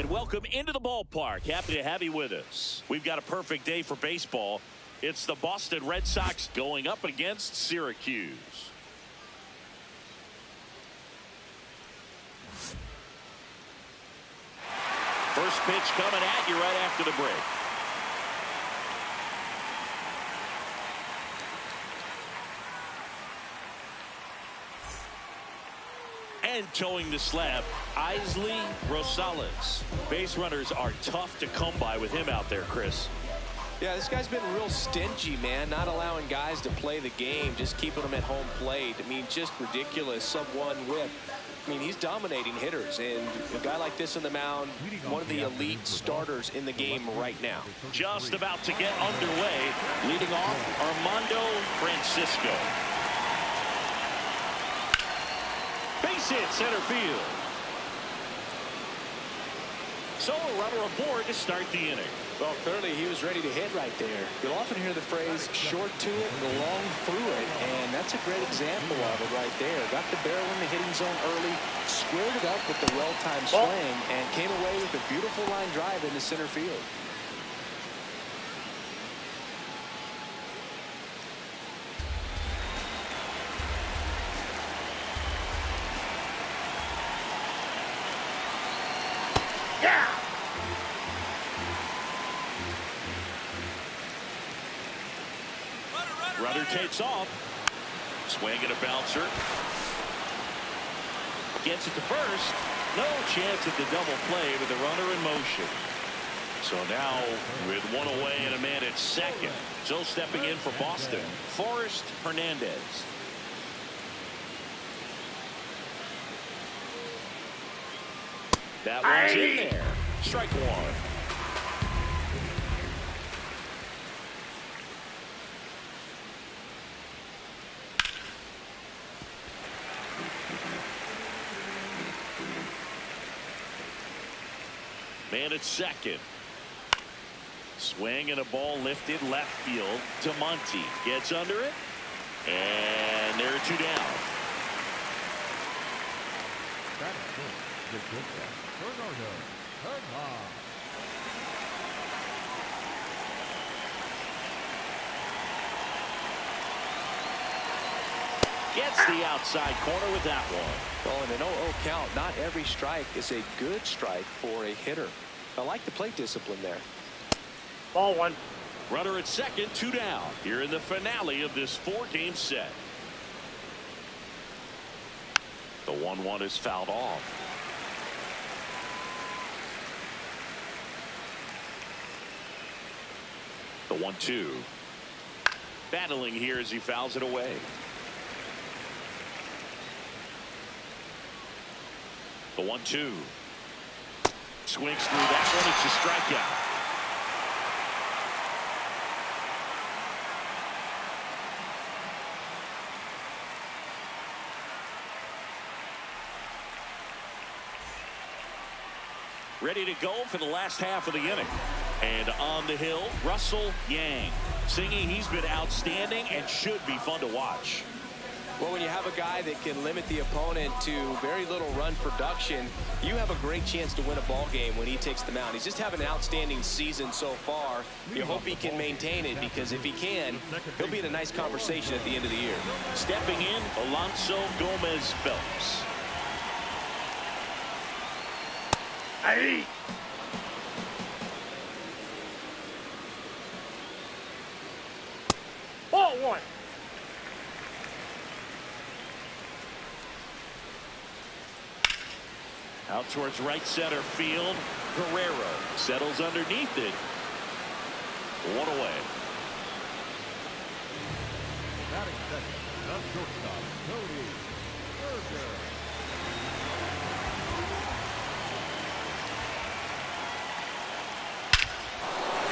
And welcome into the ballpark. Happy to have you with us. We've got a perfect day for baseball. It's the Boston Red Sox going up against Syracuse. First pitch coming at you right after the break. And towing the slab, Isley Rosales. Base runners are tough to come by with him out there, Chris. Yeah, this guy's been real stingy, man. Not allowing guys to play the game, just keeping them at home plate. I mean, just ridiculous. Sub-1 whip. I mean, he's dominating hitters, and a guy like this on the mound, one of the elite starters in the game right now. Just about to get underway. Leading off, Armando Francisco. Base hit, center field. So a runner aboard to start the inning. Well, clearly he was ready to hit right there. You'll often hear the phrase short to it, long through it, and that's a great example of it right there. Got the barrel in the hitting zone early, squared it up with the well-timed swing, and came away with a beautiful line drive into center field. Runner takes off. Swing and a bouncer. Gets it to first. No chance at the double play with the runner in motion. So now with one away and a man at second. So stepping in for Boston, Forrest Hernandez. That one's in there. Strike one. Man at second. Swing and a ball lifted left field to Monty. Gets under it. And there are two down. Gets the outside corner with that one. Well, in an 0-0 count, not every strike is a good strike for a hitter. I like the plate discipline there. Ball one. Runner at second, two down. Here in the finale of this four-game set. The 1-1 is fouled off. The 1-2. Battling here as he fouls it away. The 1-2. Swings through that one. It's a strikeout. Ready to go for the last half of the inning. And on the hill, Russell Yang. Singing, he's been outstanding and should be fun to watch. Well, when you have a guy that can limit the opponent to very little run production, you have a great chance to win a ball game when he takes the mound. He's just having an outstanding season so far. You hope he can maintain it, because if he can, he'll be in a nice conversation at the end of the year. Stepping in, Alonso Gomez Phelps. Hey! Ball one. Out towards right center field. Guerrero settles underneath it. One away.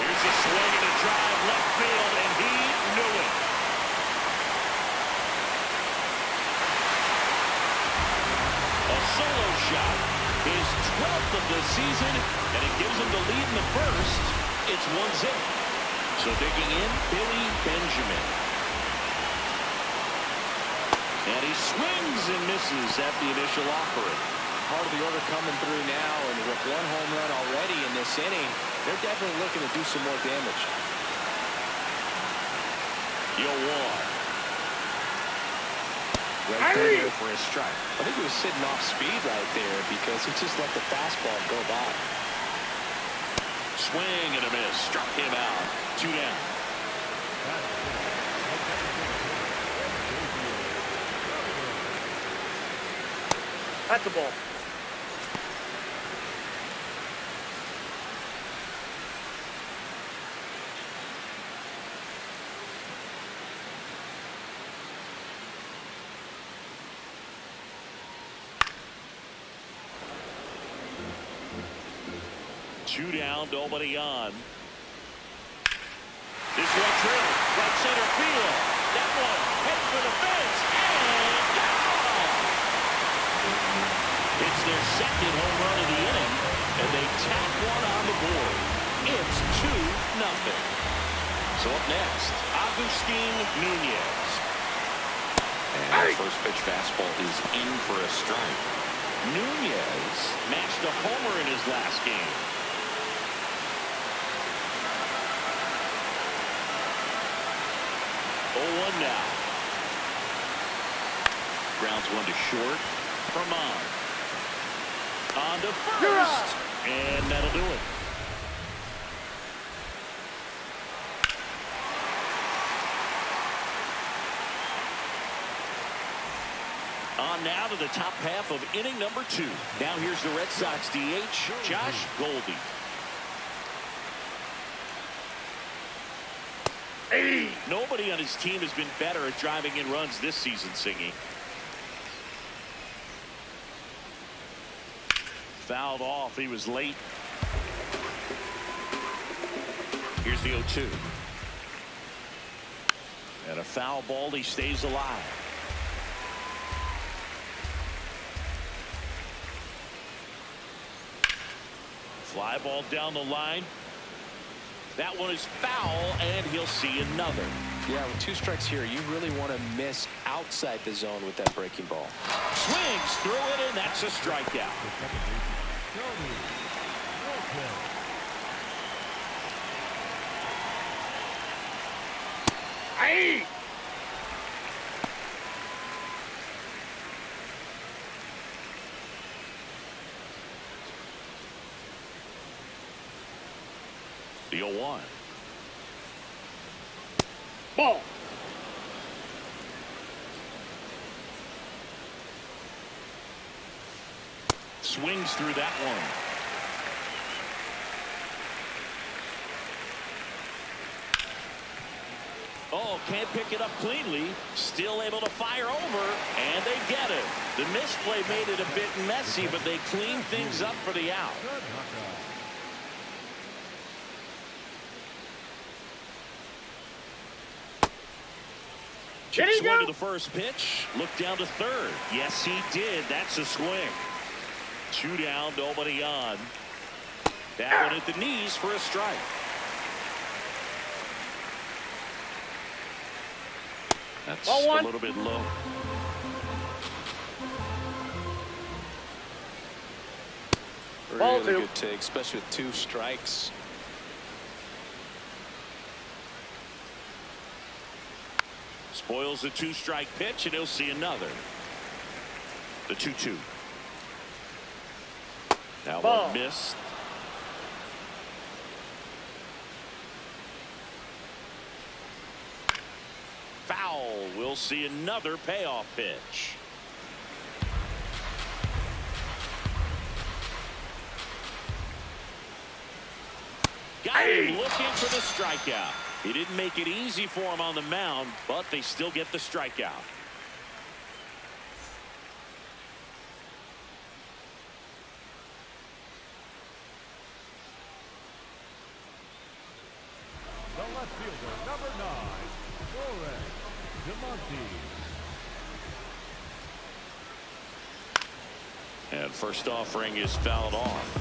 Here's a swing and a drive left field, and he knew it. A solo shot. His 12th of the season, and it gives him the lead in the first. It's 1-0. So digging in, Billy Benjamin. And he swings and misses at the initial offering. part of the order coming through now, and with one home run already in this inning, they're definitely looking to do some more damage. 0-1. Right there for a strike. I think he was sitting off speed right there because he just let the fastball go by. Swing and a miss. Struck him out. 2 down. That's the ball. Two down, nobody on. This one drilled right center field. That one heading for the fence and gone. It's their second home run of the inning, and they tack one on the board. It's 2-0. So up next, Agustin Nunez. And the first pitch fastball is in for a strike. Nunez matched a homer in his last game. 0-1 now. Grounds one to short. Vermont. On to first. And that'll do it. On now to the top half of inning number 2. Now here's the Red Sox DH, Josh Goldie. Nobody on his team has been better at driving in runs this season, Singy. Fouled off. He was late. Here's the 0-2. And a foul ball. He stays alive. Fly ball down the line. That one is foul, and he'll see another. Yeah, with 2 strikes here, you really want to miss outside the zone with that breaking ball. Swings through it, and that's a strikeout. Aye. The 0-1. Ball. Swings through that one. Oh, can't pick it up cleanly. Still able to fire over, and they get it. The misplay made it a bit messy, but they clean things up for the out. Swing to the first pitch. Look down to third. Yes, he did. That's a swing. 2 down, nobody on. That one at the knees for a strike. That's a little bit low. Really good take, especially with 2 strikes. Spoils the 2-strike pitch, and he'll see another. The 2-2. Now Ball. one missed. Foul. We'll see another payoff pitch. Got him looking for the strikeout. He didn't make it easy for him on the mound, but they still get the strikeout. The left fielder, number 9, And first offering is fouled off.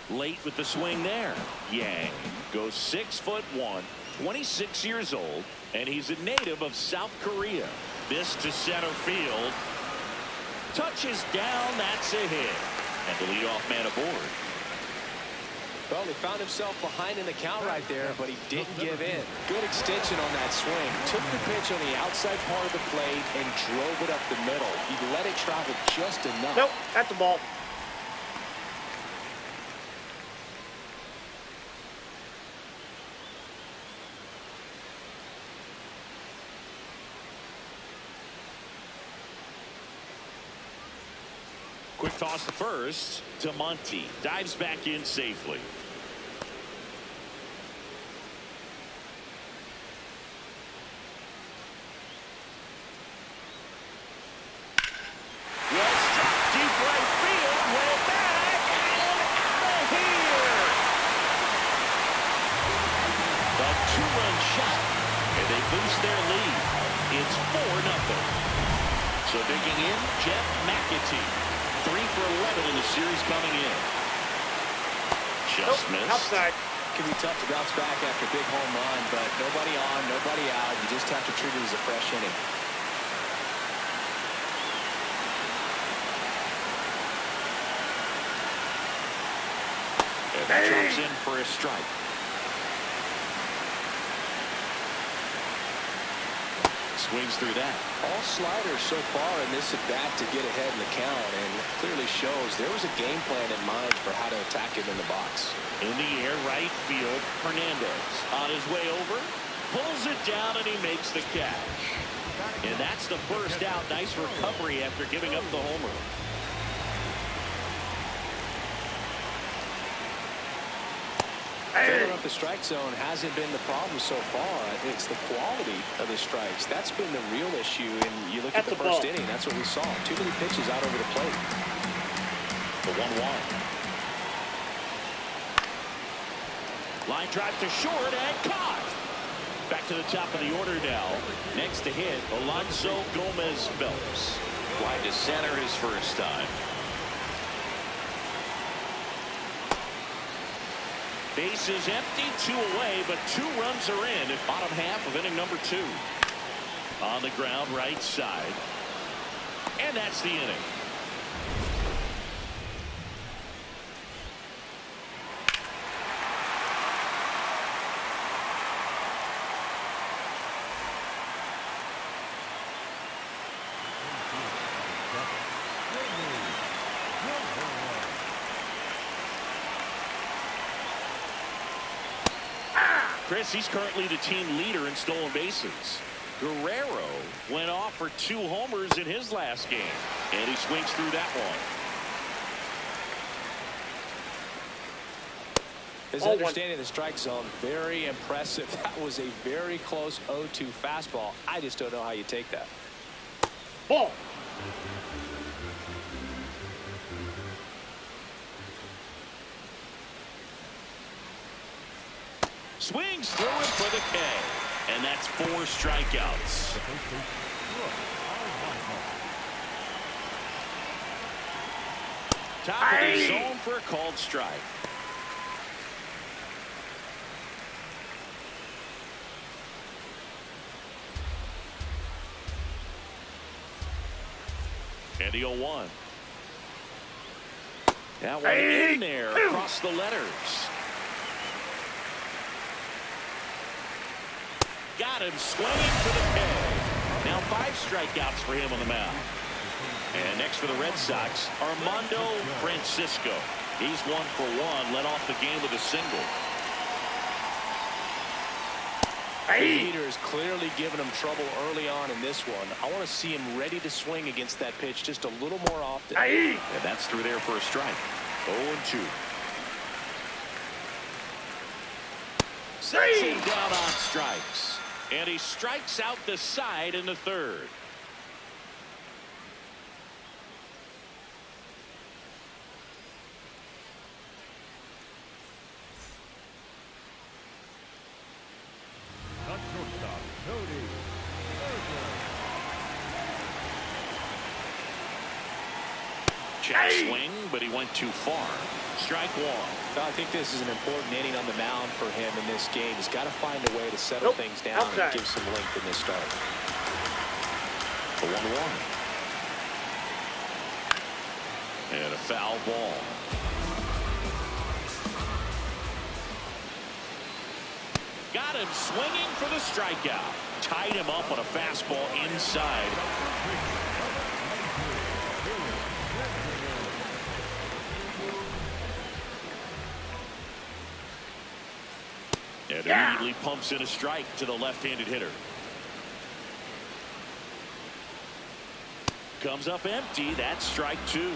Late with the swing there. Yang goes 6'1", 26 years old, and he's a native of South Korea. This to center field. Touches down. That's a hit. And the leadoff man aboard. Well, he found himself behind in the count right there, but he didn't give in. Good extension on that swing. Took the pitch on the outside part of the plate and drove it up the middle. He let it travel just enough. Nope, that's the ball. Quick toss to first to Monty. Dives back in safely. Well struck deep right field. Way back and out of here. A two-run shot, and they boost their lead. It's 4-0. So digging in, Jeff McAtee. 3 for 11 in the series coming in. Just missed. Outside. Can be tough to bounce back after a big home run, but nobody on, nobody out. You just have to treat it as a fresh inning. And he drops in for a strike. Swings through that. All sliders so far in this at-bat to get ahead in the count, and clearly shows there was a game plan in mind for how to attack him in the box. In the air, right field, Hernandez on his way over, pulls it down, and he makes the catch. And that's the first out. Nice recovery after giving up the homer. Filling up the strike zone hasn't been the problem so far. I think it's the quality of the strikes. That's been the real issue. And you look at the first inning, that's what we saw. Too many pitches out over the plate. The 1-1. Line drive to short and caught. Back to the top of the order now. Next to hit, Alonso Gomez Phelps. Fly to center his first time. Base is empty, 2 away, but 2 runs are in at bottom half of inning number 2. On the ground, right side. And that's the inning. Chris, he's currently the team leader in stolen bases. Guerrero went off for 2 homers in his last game, and he swings through that one. His understanding of the strike zone, very impressive. That was a very close 0-2 fastball. I just don't know how you take that. Ball. Swings through it for the K. And that's 4 strikeouts. Top of the zone for a called strike. And the 0-1. That one in there across the letters. Got him swinging for the K. Now 5 strikeouts for him on the mound. And next for the Red Sox, Armando Francisco. He's 1 for 1, led off the game with a single. The leader is clearly giving him trouble early on in this one. I want to see him ready to swing against that pitch just a little more often. And that's through there for a strike. 0-2. Sets him down on strikes. And he strikes out the side in the 3rd. Check swing, but he went too far. Strike 1. I think this is an important inning on the mound for him in this game. He's got to find a way to settle things down and give some length in this start. The 1-1. And a foul ball. Got him swinging for the strikeout. Tied him up on a fastball inside. And immediately pumps in a strike to the left-handed hitter. Comes up empty. That's strike 2.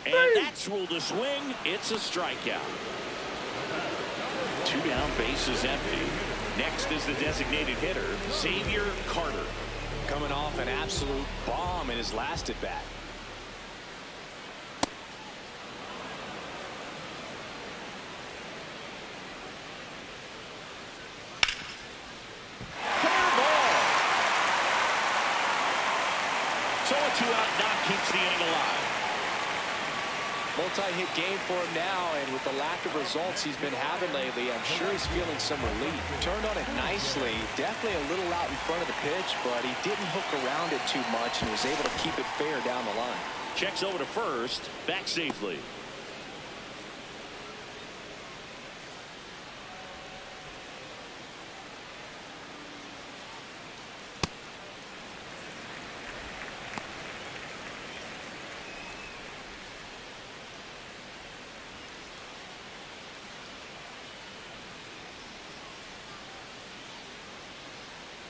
And that's ruled a swing. It's a strikeout. 2 down, bases empty. Next is the designated hitter, Xavier Carter. Coming off an absolute bomb in his last at bat. So a 2-out knock keeps the inning alive. Multi-hit game for him now, and with the lack of results he's been having lately, I'm sure he's feeling some relief. Turned on it nicely, definitely a little out in front of the pitch, but he didn't hook around it too much and was able to keep it fair down the line. Checks over to first, back safely.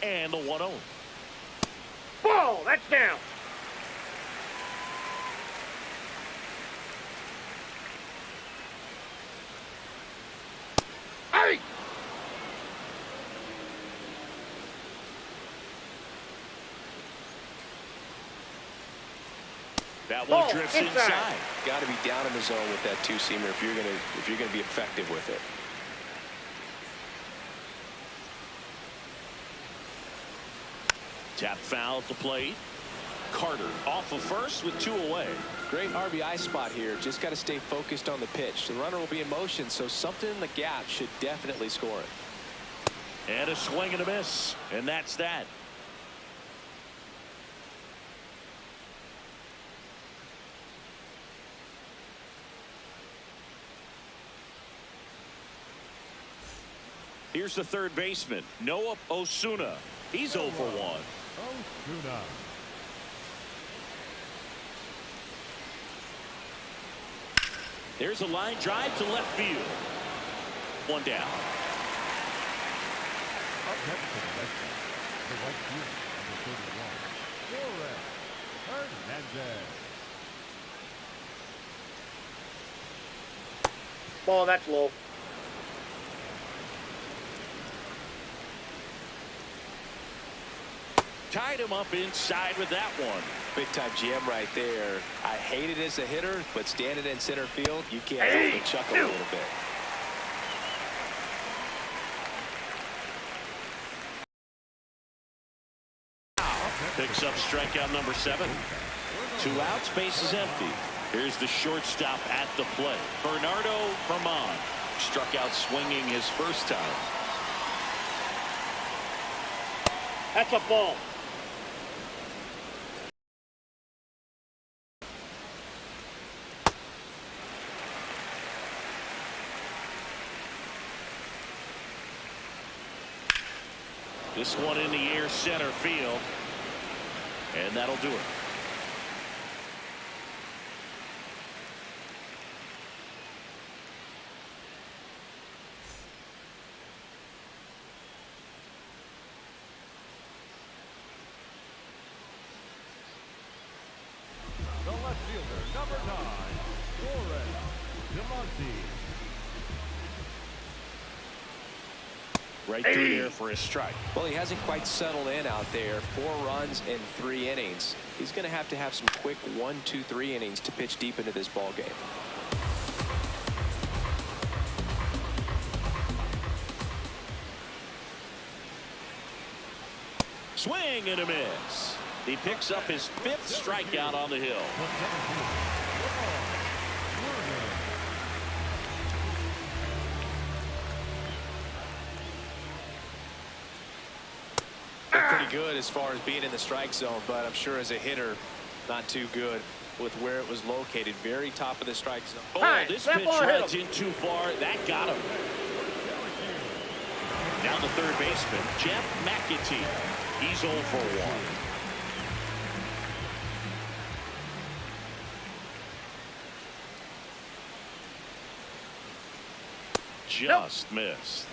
And the 1-0. Ball, that's down. Hey! That one drifts inside. Got to be down in the zone with that two-seamer if you're gonna be effective with it. Tap foul at the plate. Carter off of first with 2 away. Great RBI spot here. Just got to stay focused on the pitch. The runner will be in motion, so something in the gap should definitely score it. And a swing and a miss. And that's that. Here's the third baseman, Noah Osuna. He's 0 for 1. Osuna. There's a line drive to left field. 1 down. Up next to the Redsox, the right field, number 31, Hernandez. Ball, that's low. Tied him up inside with that one. Big time jam right there. I hate it as a hitter, but standing in center field, you can't help but chuckle a little bit. Picks up strikeout number 7. 2 outs, base is empty. Here's the shortstop at the plate, Bernardo Herman. Struck out swinging his first time. That's a ball. This one in the air, center field. And that'll do it. The left fielder, number 9, Demonte. Right through there for his strike. Well, he hasn't quite settled in out there. 4 runs in 3 innings. He's going to have some quick 1, 2, 3 innings to pitch deep into this ball game. Swing and a miss. He picks up his 5th strikeout on the hill. pretty good as far as being in the strike zone, but I'm sure as a hitter, not too good with where it was located. Very top of the strike zone. Oh, this pitch rides in too far. That got him. Now the third baseman, Jeff McAtee. He's 0 for 1. Just missed.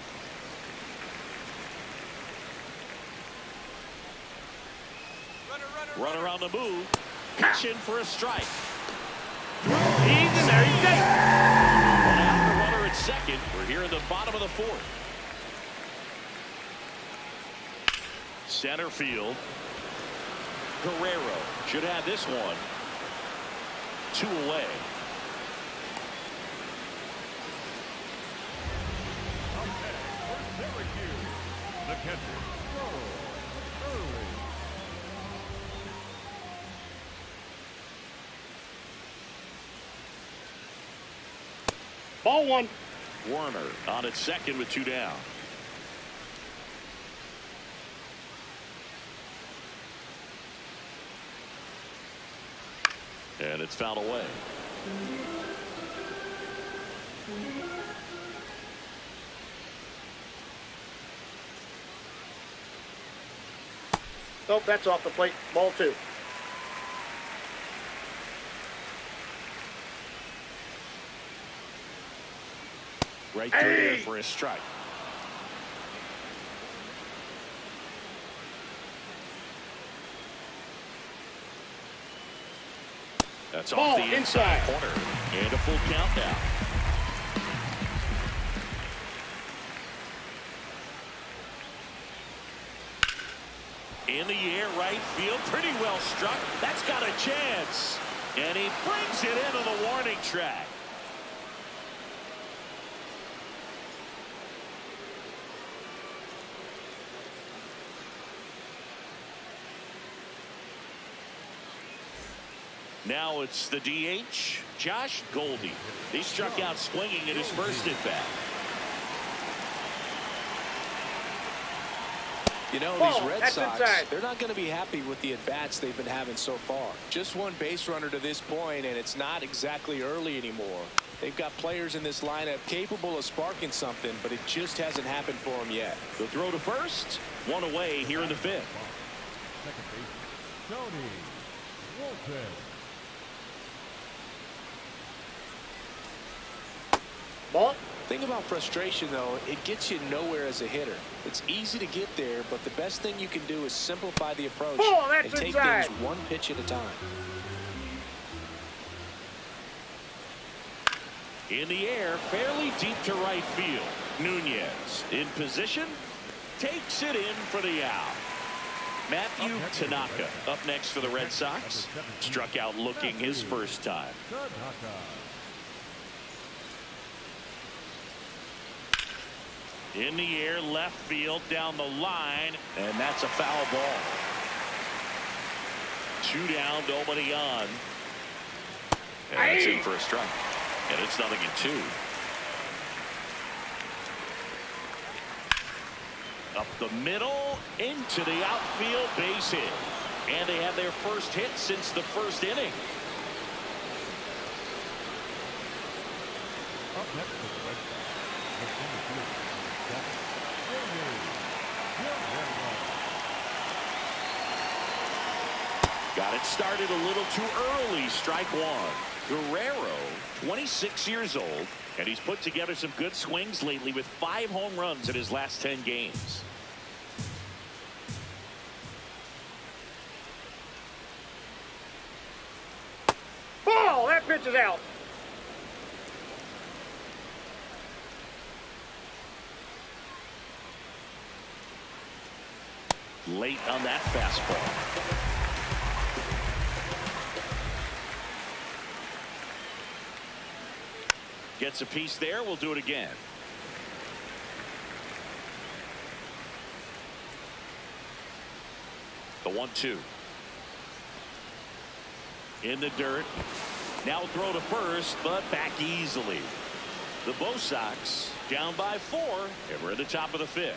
Runner on the move. Pitch in for a strike. He's in there. He's safe. One out, the runner at second. We're here in the bottom of the fourth. Center field. Guerrero should have this one. 2 away. Syracuse, the catcher, early. Ball 1. Warner on at second with 2 down. And it's fouled away. Nope, that's off the plate. Ball 2. Right through there for a strike. That's Ball off the inside inside. corner. And a full count now. In the air, right field. Pretty well struck. That's got a chance. And he brings it into the warning track. Now it's the DH, Josh Goldie. He struck out swinging in his first at bat. You know, these Red Sox, they're not going to be happy with the at-bats they've been having so far. Just one base runner to this point, and it's not exactly early anymore. They've got players in this lineup capable of sparking something, but it just hasn't happened for them yet. The throw to first, 1 away here in the 5th. Second base, Tony Walton. Ball. Thing about frustration, though, it gets you nowhere as a hitter. It's easy to get there, but the best thing you can do is simplify the approach and take things one pitch at a time. In the air, fairly deep to right field. Nunez in position, takes it in for the out. Matthew Tanaka up next for the Red Sox. Struck out looking his first time. In the air, left field, down the line, and that's a foul ball. 2 down, nobody on. And that's in for a strike. And it's 0-2. Up the middle, into the outfield, base hit. And they have their first hit since the first inning. Up next to the Red Sox, the center fielder, Got it started a little too early. Strike 1. Guerrero, 26 years old, and he's put together some good swings lately with 5 home runs in his last 10 games. Ball. That pitch is out. Late on that fastball. Gets a piece there. We'll do it again. The 1-2. In the dirt. Now throw to first, but back easily. The Bo Sox down by 4, and we're at the top of the 5th.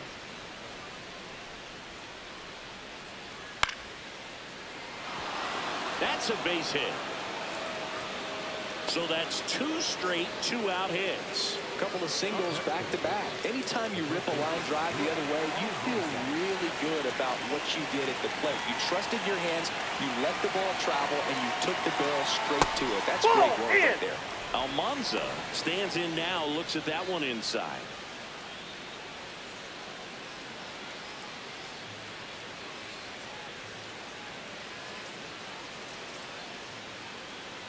That's a base hit. So that's 2 straight 2-out hits. A couple of singles back-to-back. Anytime you rip a line drive the other way, you feel really good about what you did at the plate. You trusted your hands, you let the ball travel, and you took the barrel straight to it. That's great work right there. Almanza stands in now, looks at that one inside.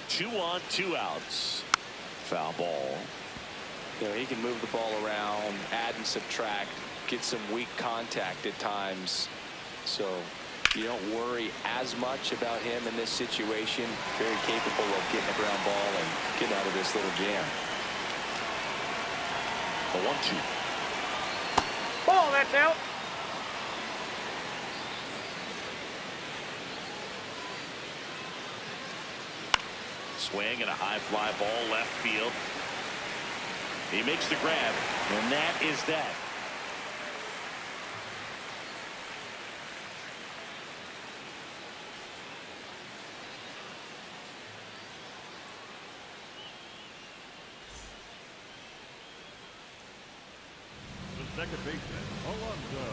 2 on, 2 outs. Foul ball. You know, he can move the ball around, add and subtract, get some weak contact at times. So you don't worry as much about him in this situation. Very capable of getting a ground ball and getting out of this little jam. The 1-2. Ball, that's out. Swing and a high fly ball left field. He makes the grab, and that is that. The second baseman, Alonso.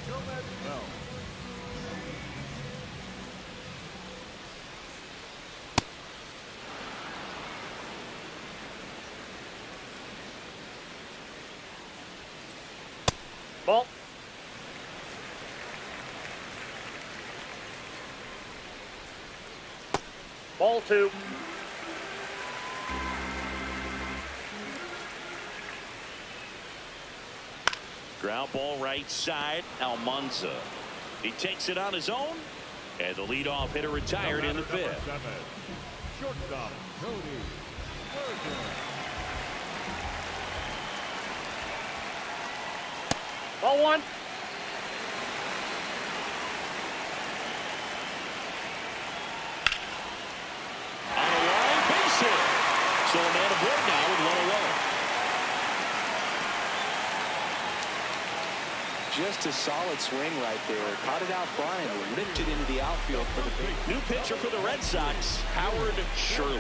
Gomez Bell. Ball. Ball 2. Ground ball right side. Almanza. He takes it on his own, and the leadoff hitter retired in the 5th. Shortstop, Cody Berger. Ball 1. On a line base hit. So a man aboard now with 1 away. Just a solid swing right there. Caught it out front and ripped it into the outfield for the big. New pitcher for the Red Sox, Howard Shirley.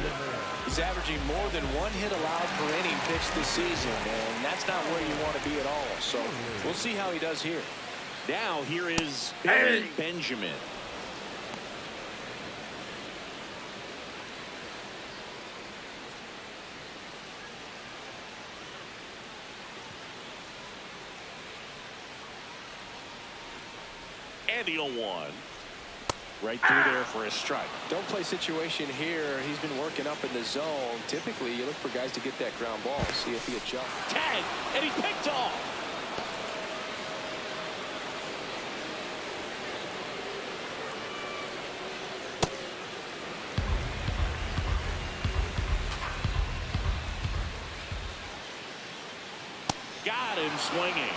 He's averaging more than 1 hit allowed per inning pitched this season, and that's not where you want to be at all. So we'll see how he does here. Now here is Billy Benjamin. And the 0-1. Right through there for a strike. Don't play situation here. He's been working up in the zone. Typically, you look for guys to get that ground ball. See if he adjusts. Tag, and he's picked off. Got him swinging.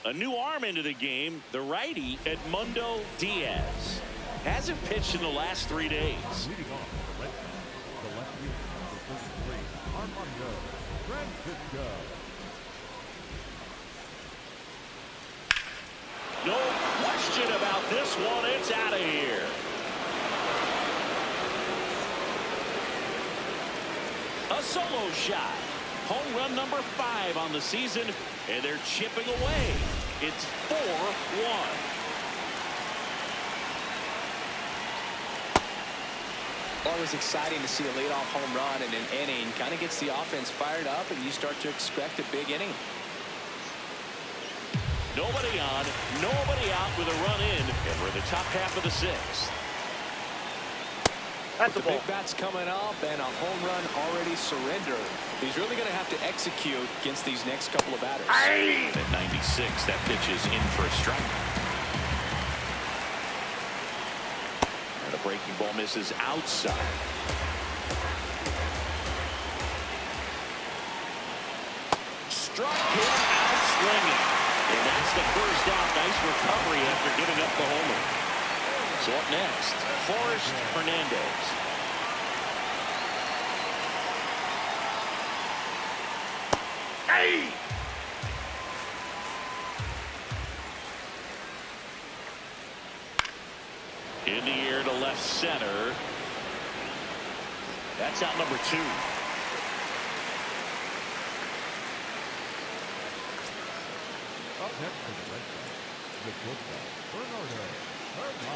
A new arm into the game, the righty Edmundo Diaz. Hasn't pitched in the last 3 days. Leading off the left field, number 33, Armando Francisco. No question about this one. It's out of here. A solo shot. Home run number 5 on the season, and they're chipping away. It's 4-1. Always exciting to see a leadoff home run in an inning. Kind of gets the offense fired up, and you start to expect a big inning. Nobody on, nobody out with a run in, and we're in the top half of the 6th. That's The a ball. big bat's coming up and a home run already surrendered. He's really going to have to execute against these next couple of batters. At 96, that pitch is in for a strike. And the breaking ball misses outside. Struck him out swinging. And that's the first out. Nice recovery after giving up the homer. So up next, Forrest Hernandez. In the air to left center. That's out number 2. Up next for the Red Sox, the shortstop, Bernardo Herman.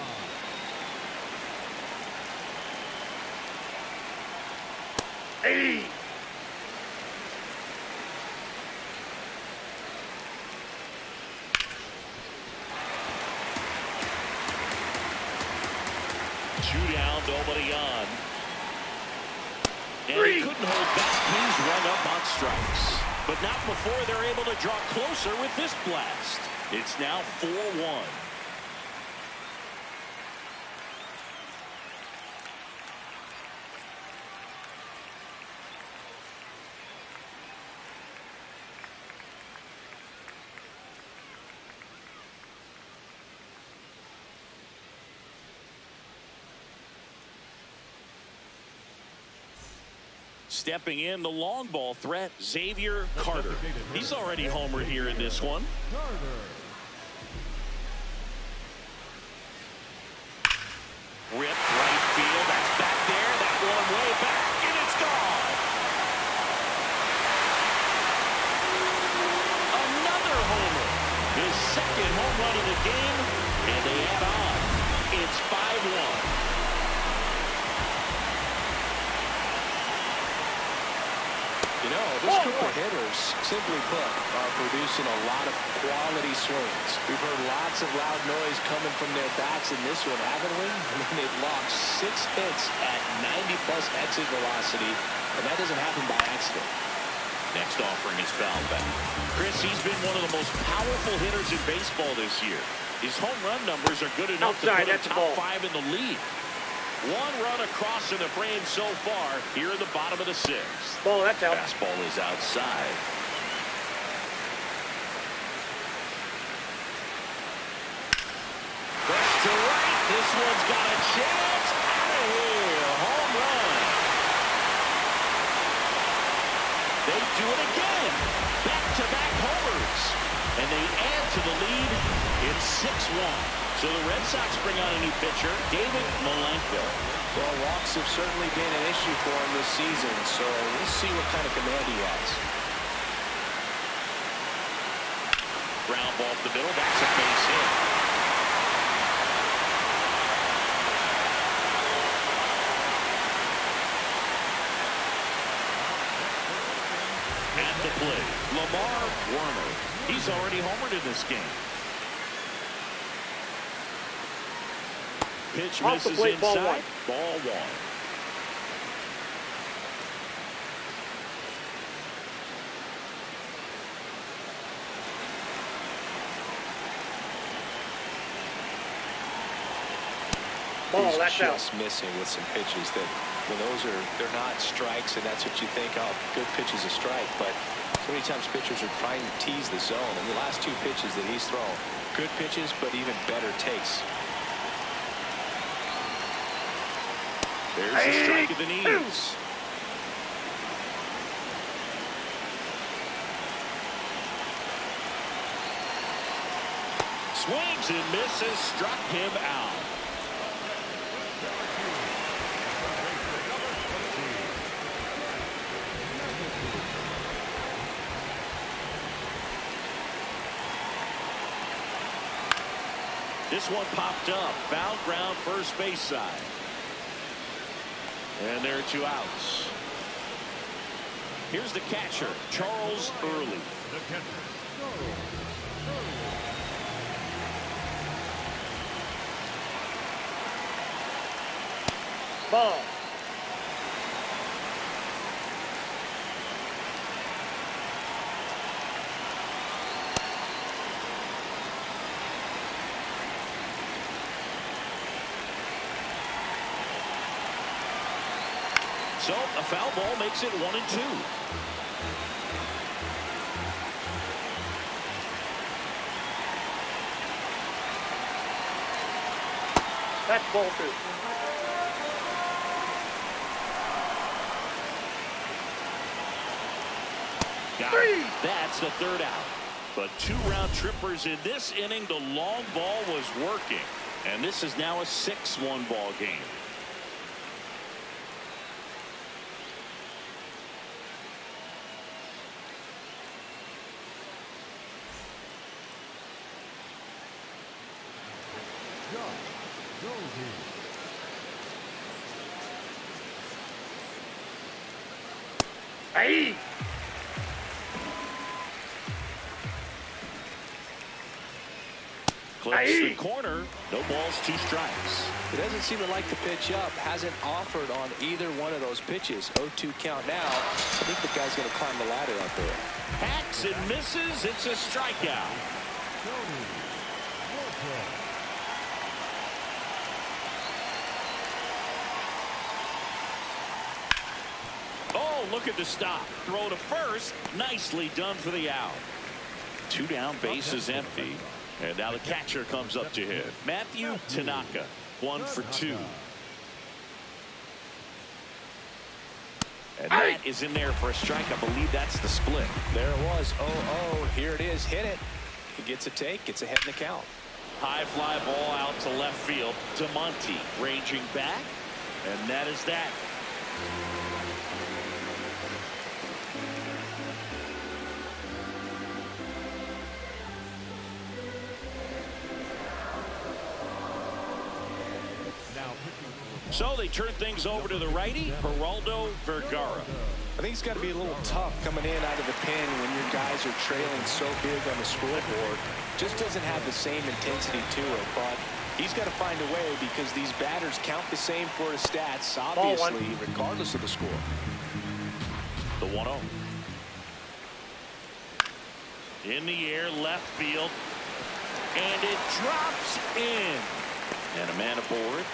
Two down, nobody on. And he couldn't hold back. He's run up on strikes. But not before they're able to draw closer with this blast. It's now 4-1. Stepping in, the long ball threat, Xavier Carter. He's already homered here in this one. Rip right field. That's back there. That one way back, and it's gone. Another homer. His second home run of the game, and they add on. It's 5-1. You know, this group of hitters, simply put, are producing a lot of quality swings. We've heard lots of loud noise coming from their bats in this one, haven't we? I mean, they've logged 6 hits at 90-plus exit velocity, and that doesn't happen by accident. Next offering is foul back. Chris, he's been one of the most powerful hitters in baseball this year. His home run numbers are good enough to put him top 5 in the league. One run across in the frame so far here in the bottom of the 6th. Ball, that's out. Fastball is outside. Left to right. This one's got a chance. Out of here. Home run. They do it again. Back-to-back homers. And they add to the lead in 6-1. So the Red Sox bring on a new pitcher, David Malenko. Well, walks have certainly been an issue for him this season, so we'll see what kind of command he has. Ground ball up the middle. That's a base hit. At the plate, Lamar Warner. He's already homered in this game. Pitch Off the misses plate, inside. ball 1. Ball 1. Ball, He's that's out. just missing with some pitches that, when they're not strikes, and that's what you think, oh, good pitch is a strike. But so many times pitchers are trying to tease the zone. And the last 2 pitches that he's thrown, good pitches, but even better takes. There's a strike at the knees. Swings and misses, struck him out. This one popped up. Foul ground, first base side. And there are 2 outs. Here's the catcher, Charles Early. The catcher, Charles Early. Ball. So a foul ball makes it 1-2. That's ball 2. Got it. That's the third out. But 2 round trippers in this inning. The long ball was working. And this is now a 6-1 ball game. Hey! Clips the corner. No balls, 2 strikes. He doesn't seem to like the pitch up. Hasn't offered on either one of those pitches. 0-2 count now. I think the guy's going to climb the ladder up there. Hacks and misses. It's a strikeout. Oh, look at the stop. Throw to first. Nicely done for the out. 2 down, base is empty. And now the catcher comes up to hit. Matthew Tanaka, 1 for 2. And that is in there for a strike. I believe that's the split. There it was. 0-0. Here it is. Hit it. He gets a take. Gets a hit in the count. High fly ball out to left field. DeMonte ranging back. And that is that. So they turn things over to the righty, Geraldo Vergara. I think it's got to be a little tough coming in out of the pen when your guys are trailing so big on the scoreboard. Just doesn't have the same intensity to it, but he's got to find a way because these batters count the same for his stats, obviously, regardless of the score. The 1-0. In the air, left field. And it drops in. And a man aboard.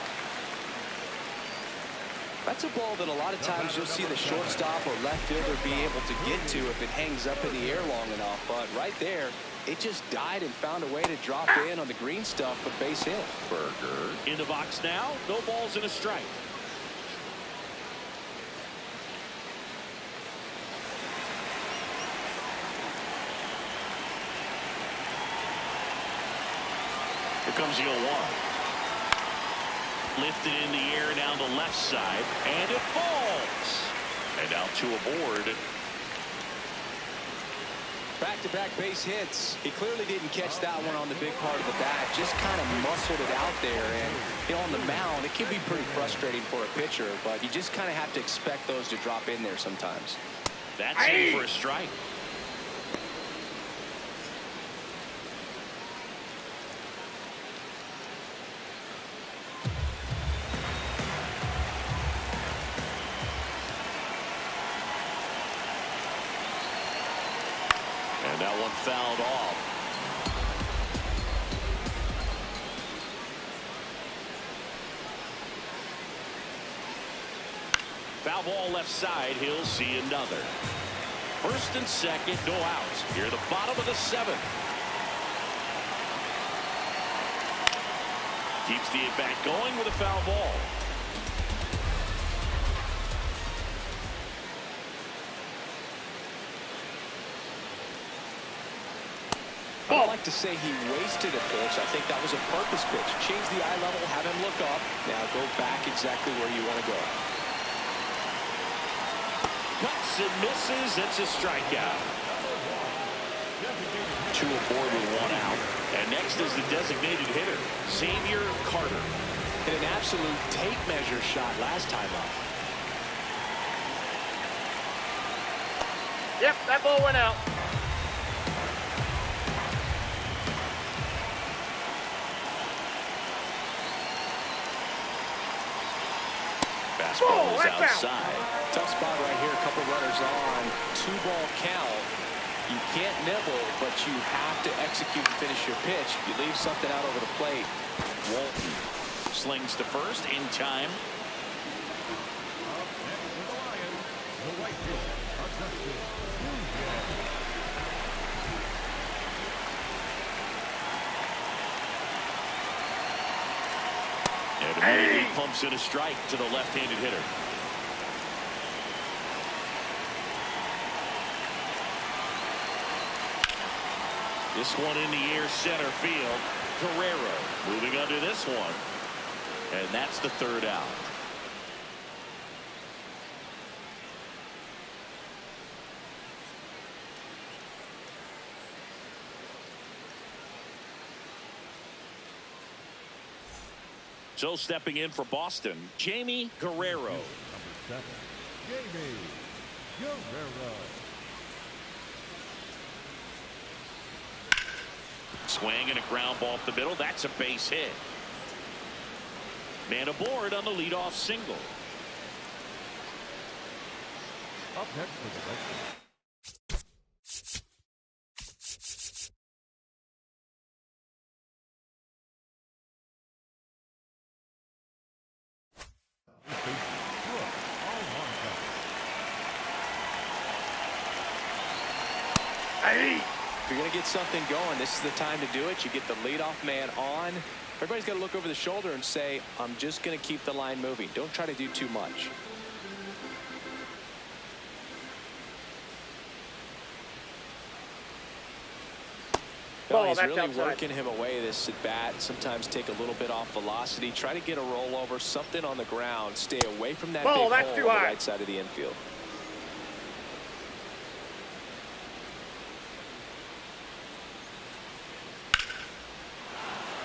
That's a ball that a lot of times you'll see the shortstop or left fielder be able to get to if it hangs up in the air long enough. But right there, it just died and found a way to drop in on the green stuff for base hit. Berger in the box now. No balls and a strike. Here comes the 0-1. Lifted in the air down the left side, and it falls. And now 2 aboard. Back-to-back base hits. He clearly didn't catch that one on the big part of the bat. Just kind of muscled it out there. And you know, on the mound, it can be pretty frustrating for a pitcher, but you just kind of have to expect those to drop in there sometimes. That's in for a strike. That one fouled off. Foul ball left side. He'll see another. First and second, no outs. Here at the bottom of the 7th. Keeps the at-bat going with a foul ball. I like to say he wasted a pitch. I think that was a purpose pitch. Change the eye level, have him look up. Now go back exactly where you want to go. Cuts and misses. It's a strikeout. 2 aboard with 1 out. And next is the designated hitter, Xavier Carter. Hit an absolute tape measure shot last time up. Yep, that ball went out. Fastball is outside. Tough spot right here. A couple runners on. 2-ball count. You can't nibble, but you have to execute and finish your pitch. You leave something out over the plate. Walton slings to first in time. And immediately pumps in a strike to the left-handed hitter. This one in the air, center field. Guerrero moving under this one. And that's the third out. So stepping in for Boston, Jamie Guerrero. Number 7, Jamie Guerrero. Swing and a ground ball up the middle. That's a base hit. Man aboard on the leadoff single. Up next for the Red Sox. If you're going to get something going, this is the time to do it. You get the leadoff man on. Everybody's got to look over the shoulder and say, I'm just going to keep the line moving. Don't try to do too much. Well, he's really working him away this at bat. Sometimes take a little bit off velocity. Try to get a rollover, something on the ground. Stay away from that big hole on the right side of the infield.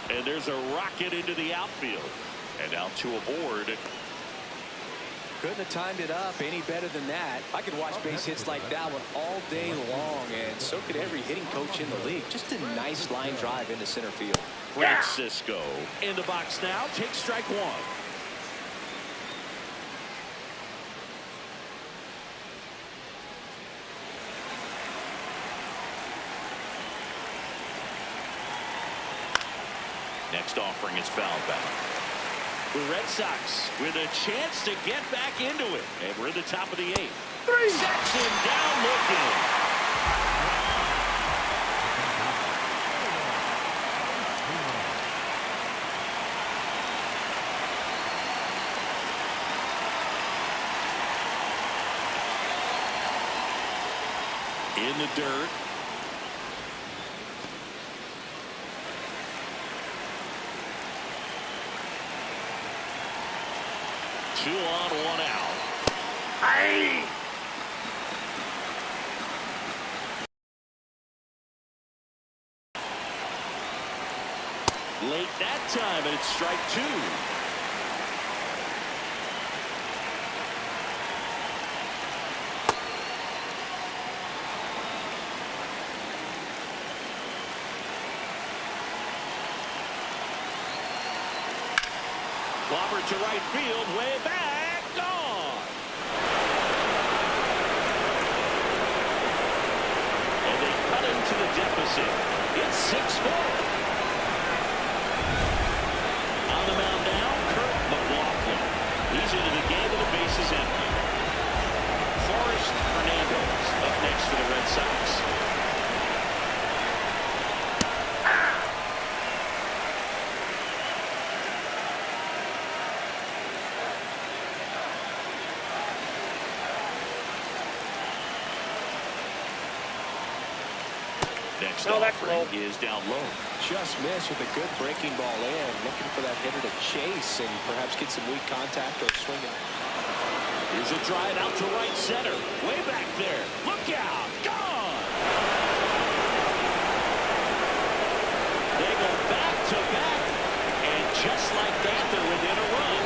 And there's a rocket into the outfield. And now two aboard. Couldn't have timed it up any better than that. I could watch base hits like that one all day long, and so could every hitting coach in the league. Just a nice line drive into center field. Francisco in the box now. Takes strike one. Next offering is fouled back. The Red Sox with a chance to get back into it. And we're in the top of the 8th. Saxon down looking. In the dirt. Two on, one out. Aye. Late that time, and it's strike 2. Clobber to right field, way back, gone. And they cut him to the deficit. It's 6-4. On the mound now, Kurt McLaughlin. He's into the game and the base is empty. Forrest Hernandez up next for the Red Sox. Next offering is down low. Just missed with a good breaking ball in. Looking for that hitter to chase and perhaps get some weak contact or swing it. Here's a drive out to right center. Way back there. Look out. Gone. They go back to back. And just like that, they're within a run.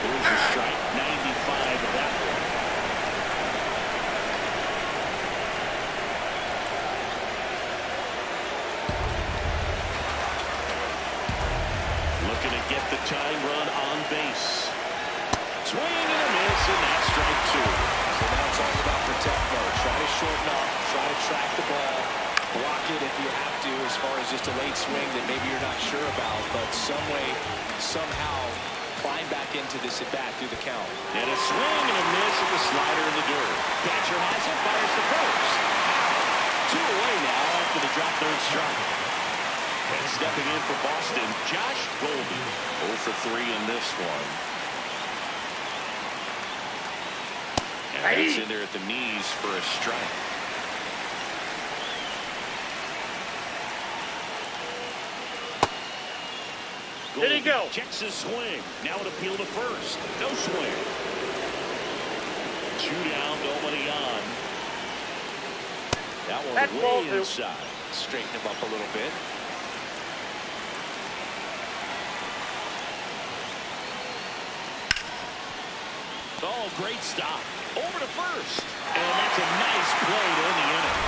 There's a strike. 95 of that one. Looking to get the tying run on base. Swing and a miss, and that's strike 2. So now it's all about protect mode. Try to shorten up, try to track the ball, block it if you have to, as far as just a late swing that maybe you're not sure about, but some way, somehow, climb back into this at bat through the count. And a swing and a miss at the slider in the dirt. Catcher has it, fires the first. 2 away now after the drop third strike. And stepping in for Boston, Josh Goldie. 0 for 3 in this one. That's in there at the knees for a strike. Did he go? Checks his swing. Now an appeal to first. No swing. 2 down, nobody on. That one That's way inside. Straighten him up a little bit. Oh, great stop. Over to first. And that's a nice play to end the inning.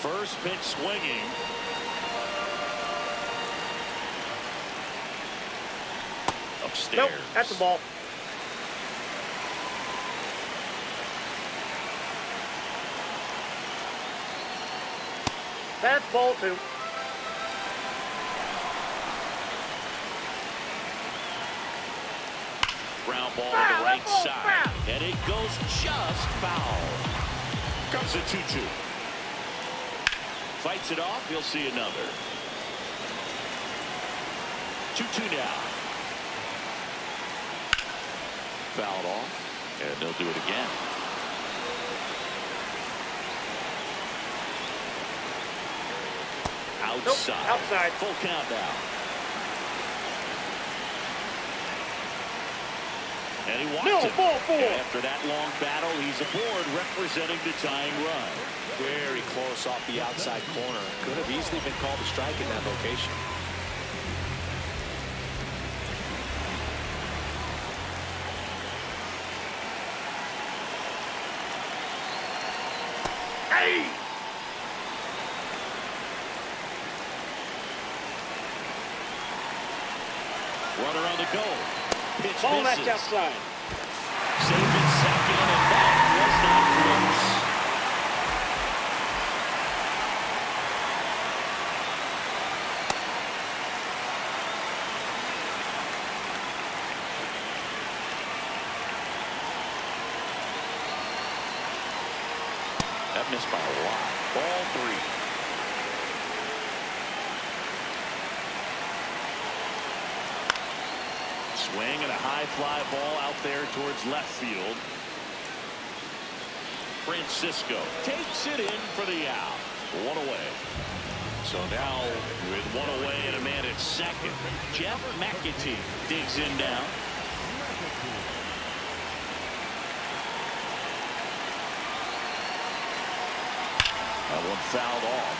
First pitch swinging. Upstairs. Nope, that's the ball. That's ball 2. Ground ball to the right side. And it goes just foul. Comes a 2-2. Fights it off. He'll see another. 2-2 now. Fouled off. And they'll do it again. Outside. Nope, outside. Full count now. And he wants it. Ball 4. And after that long battle, he's aboard representing the tying run. Very close off the outside corner. Could have easily been called a strike in that location. Hey! Runner on the go. Pitch Ball, misses. that's outside. Saved in second, and that was not close. That missed by a lot. Ball 3. Swing and a high fly ball out there towards left field. Francisco takes it in for the out. 1 away. So now with 1 away and a man at second, Jeff McAtee digs in down. That one fouled off.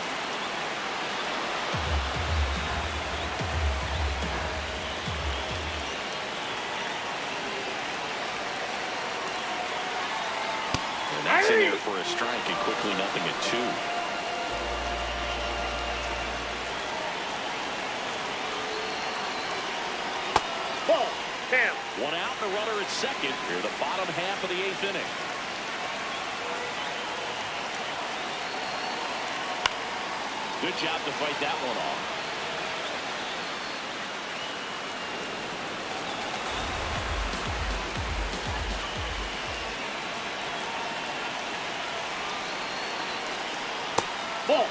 And that's in there for a strike, and quickly nothing at 2. Ball. Down. 1 out and a runner at second here the bottom half of the 8th inning. Good job to fight that one off. Ball.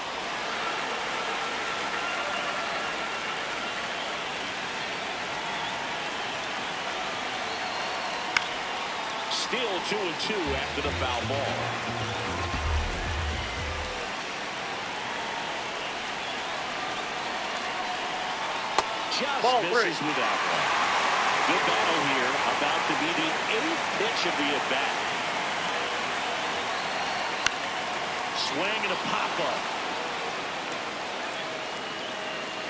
Still 2-2 after the foul ball. Just Ball misses 3. with that one. Good battle here. About to be the 8th pitch of the at-bat. Swing and a pop-up.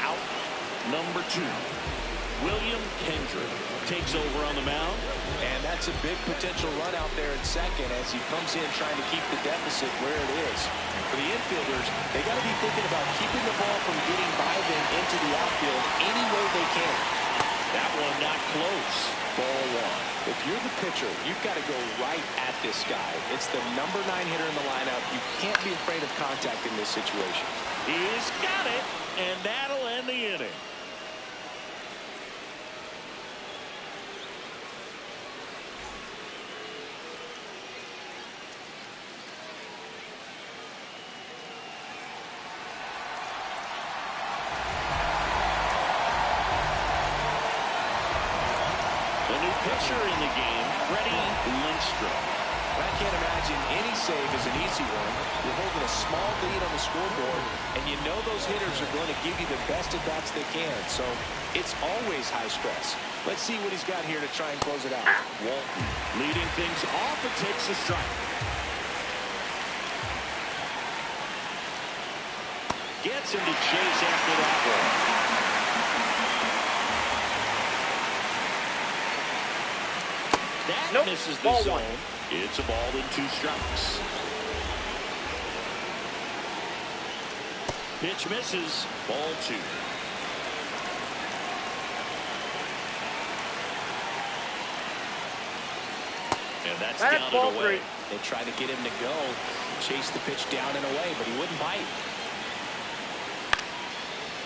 Out number 2. William Kendrick takes over on the mound. And that's a big potential run out there at second as he comes in trying to keep the deficit where it is. For the infielders, they got to be thinking about keeping the ball from getting by them into the outfield any way they can. That one not close. Ball 1. If you're the pitcher, you've got to go right at this guy. It's the number 9 hitter in the lineup. You can't be afraid of contact in this situation. He's got it, and that'll end the inning. pitcher in the game, Freddie Lindstrom. I can't imagine any save is an easy one. You're holding a small lead on the scoreboard, and you know those hitters are going to give you the best at-bats they can. So it's always high stress. Let's see what he's got here to try and close it out. Walton leading things off and takes a strike. Gets him to chase after that ball. That misses the ball zone. one. It's a ball and 2 strikes. Pitch misses. Ball 2. And that's down ball and away. 3. They tried to get him to go, chase the pitch down and away, but he wouldn't bite.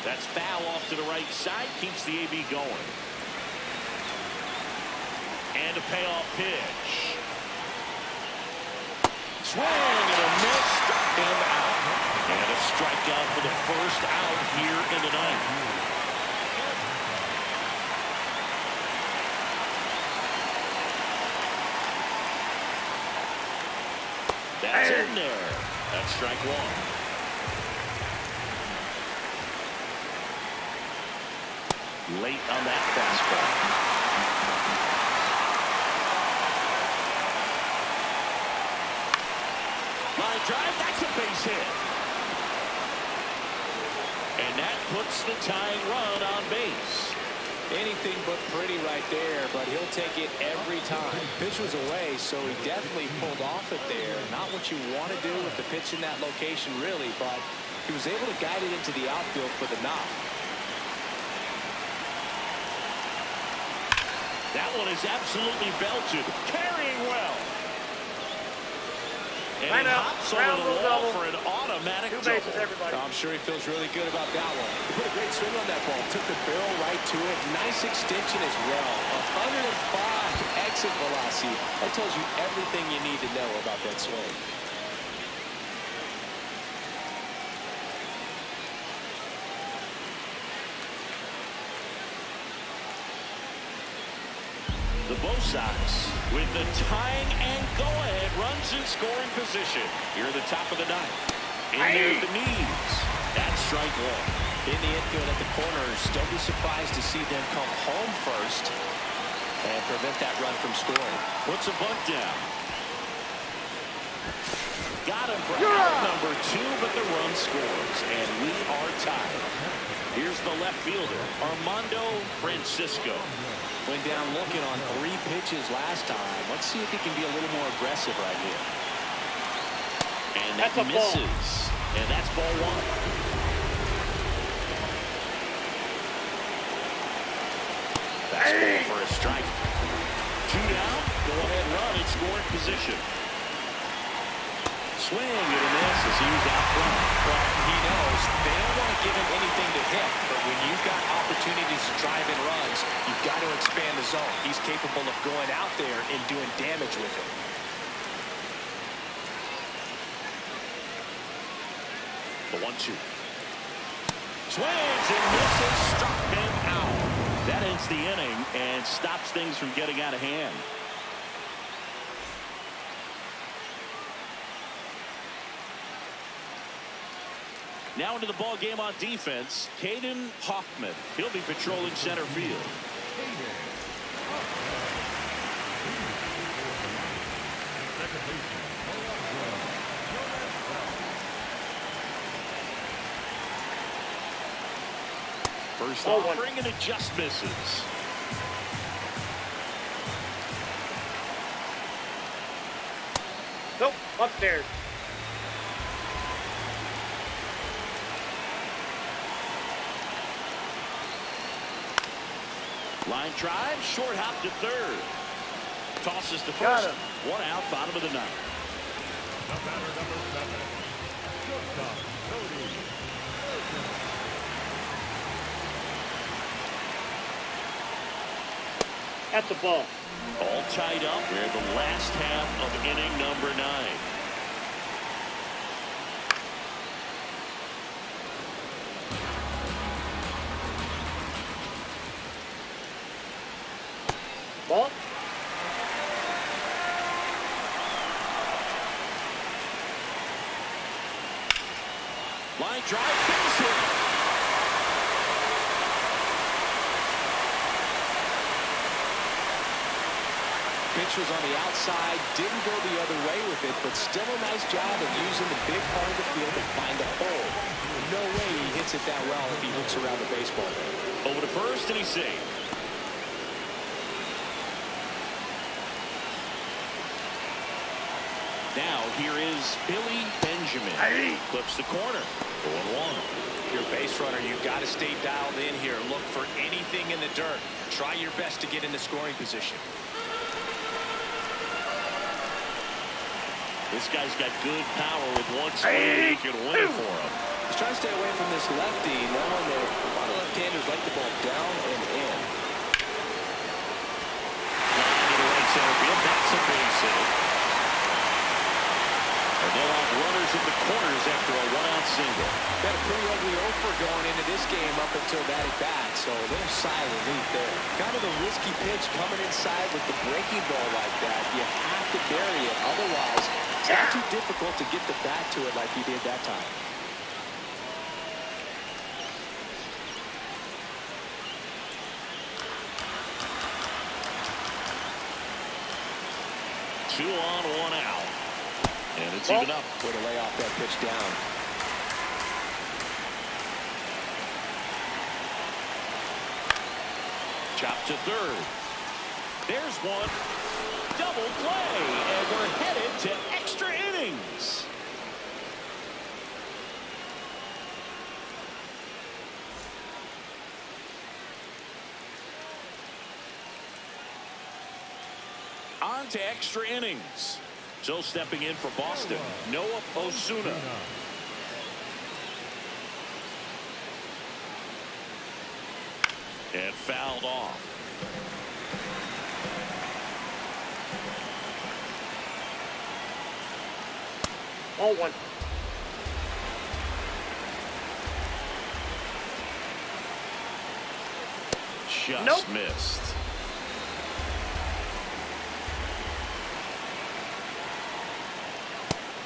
That's foul off to the right side. Keeps the AB going. And a payoff pitch. Swing and a miss. Struck him out. And a strikeout for the first out here in the ninth. That's in there. That's strike 1. Late on that fastball. Line drive, that's a base hit. And that puts the tying run on base. Anything but pretty right there, but he'll take it every time. Pitch was away, so he definitely pulled off it there. Not what you want to do with the pitch in that location, really, but he was able to guide it into the outfield for the knock. That one is absolutely belted. Carrying well. And he hops over the wall for an automatic 2 bases, double. everybody. I'm sure he feels really good about that one. He put a great swing on that ball. Took the barrel right to it. Nice extension as well. 105 exit velocity. That tells you everything you need to know about that swing. The Redsox with the tying and go-ahead runs in scoring position. Here at the top of the ninth. In there at the knees. That's strike 1. In the infield at the corners, don't be surprised to see them come home first and prevent that run from scoring. Puts a bunt down. Got him for out number 2, but the run scores. And we are tied. Here's the left fielder, Armando Francisco. Went down looking on 3 pitches last time. Let's see if he can be a little more aggressive right here. And that misses. And that's ball 1. Fastball for a strike. 2 down. Go ahead run in scoring position. Swing and a miss as he was out front. Well, he knows they don't want to give him anything to hit, but when you've got opportunities to drive in runs, you've got to expand the zone. He's capable of going out there and doing damage with it. The 1-2. Swings and misses. Struck him out. That ends the inning and stops things from getting out of hand. Now into the ball game on defense, Caden Hoffman. He'll be patrolling center field. First offering and it just misses. Nope, upstairs. Line drive, short hop to third. Tosses to Got first. him. 1 out, bottom of the ninth. The batter, number 7, shortstop, Cody. That's a ball. All tied up. We're in the last half of inning number 9. Ball. drive, finish it. Pitch was on the outside, didn't go the other way with it, but still a nice job of using the big part of the field to find a hole. No way he hits it that well if he hooks around the baseball. Over to first, and he's safe. Now here is Billy Benjamin. Clips the corner. 0-1. If you're a base runner, you've got to stay dialed in here. Look for anything in the dirt. Try your best to get into scoring position. This guy's got good power with one swing. He can win it for him. He's trying to stay away from this lefty, knowing that a lot of left-handers like the ball down and in. Line into right center field. That's a base hit. And they'll have runners at the corners after a one-out single. Got a pretty ugly offer going into this game up until that at bat, so a little sigh of relief there. Kind of a risky pitch coming inside with the breaking ball like that. You have to bury it, otherwise it's not too difficult to get the bat to it like he did that time. Two on, one out. And it's even up. Way to lay off that pitch down. Chop to third. There's one. Double play. And we're headed to extra innings. On to extra innings. So stepping in for Boston, Noah Osuna. And fouled off. Ball one. Just missed.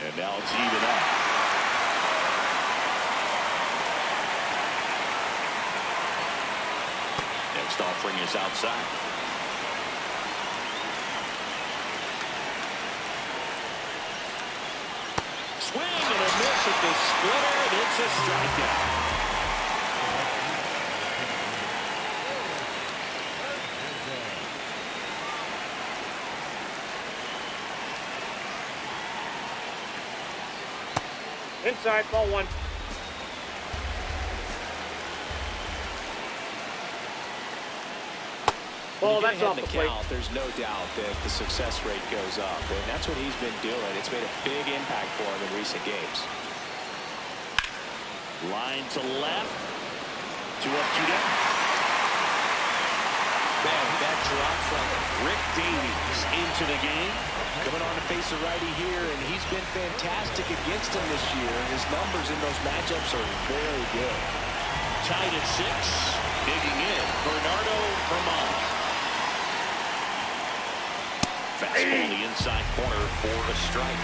And now it's even up. Next offering is outside. Swing and a miss at the splitter, and it's a strikeout. Inside, ball one. Ball, that's off the plate. There's no doubt that the success rate goes up, and that's what he's been doing. It's made a big impact for him in recent games. Line to left. 2 up, 2 down. Man, that drop from Rick Davies into the game. coming on to face a righty here, and he's been fantastic against him this year. His numbers in those matchups are very good. Tied at 6. Digging in, Bernardo Herman. Fastball in the inside corner for a strike.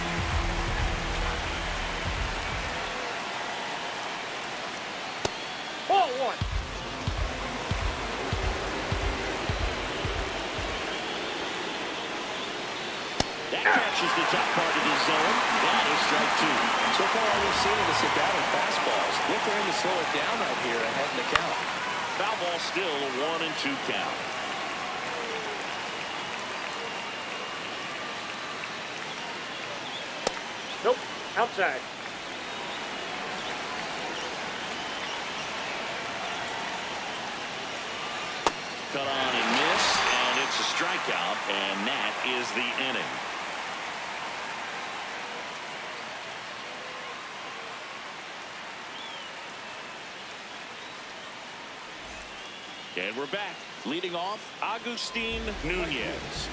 Ball one. That catches the top part of the zone. That is strike 2. So far, all we've seen is a bat with fastballs. Look for him to slow it down right here ahead in the count. Foul ball still a 1-2 count. Nope. Outside. Cut on and miss, and it's a strikeout, and that is the inning. And we're back. Leading off, Agustin Nunez.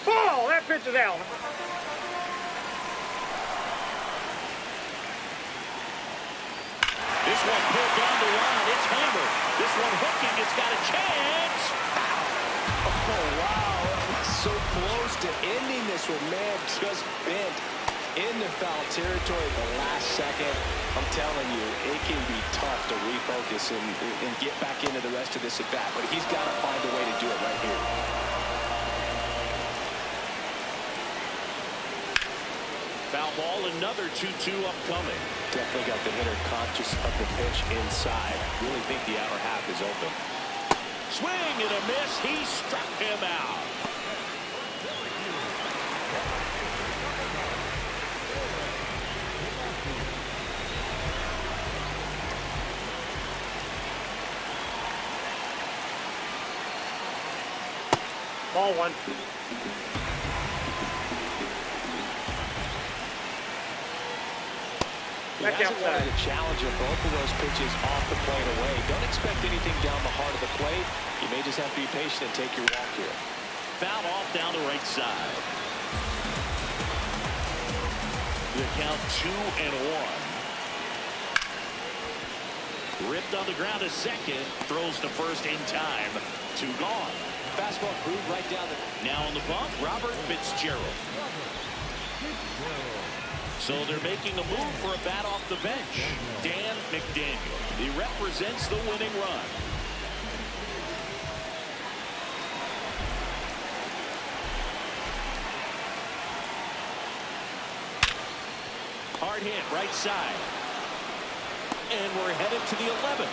Ball! That pitch is out. This one pulled down the line. It's hammered. This one hooking. It's got a chance. Oh, wow. That was so close to ending this one. Man, just bent into foul territory at the last second. I'm telling you, it can be tough to refocus and get back into the rest of this at bat, but he's got to find a way to do it right here. Foul ball, another 2-2 upcoming. Definitely got the hitter conscious of the pitch inside. Really think the outer half is open. Swing and a miss. He struck him out. Ball one. He hasn't wanted to challenge him. Both of those pitches off the plate away. Don't expect anything down the heart of the plate. You may just have to be patient and take your walk here. Foul off down the right side. The count 2-1. Ripped on the ground to second. Throws to first in time. 2 gone. Fastball groove right down the... Now on the bump, Robert Fitzgerald. So they're making a move for a bat off the bench. Dan McDaniel. He represents the winning run. Hard hit right side. And we're headed to the 11th.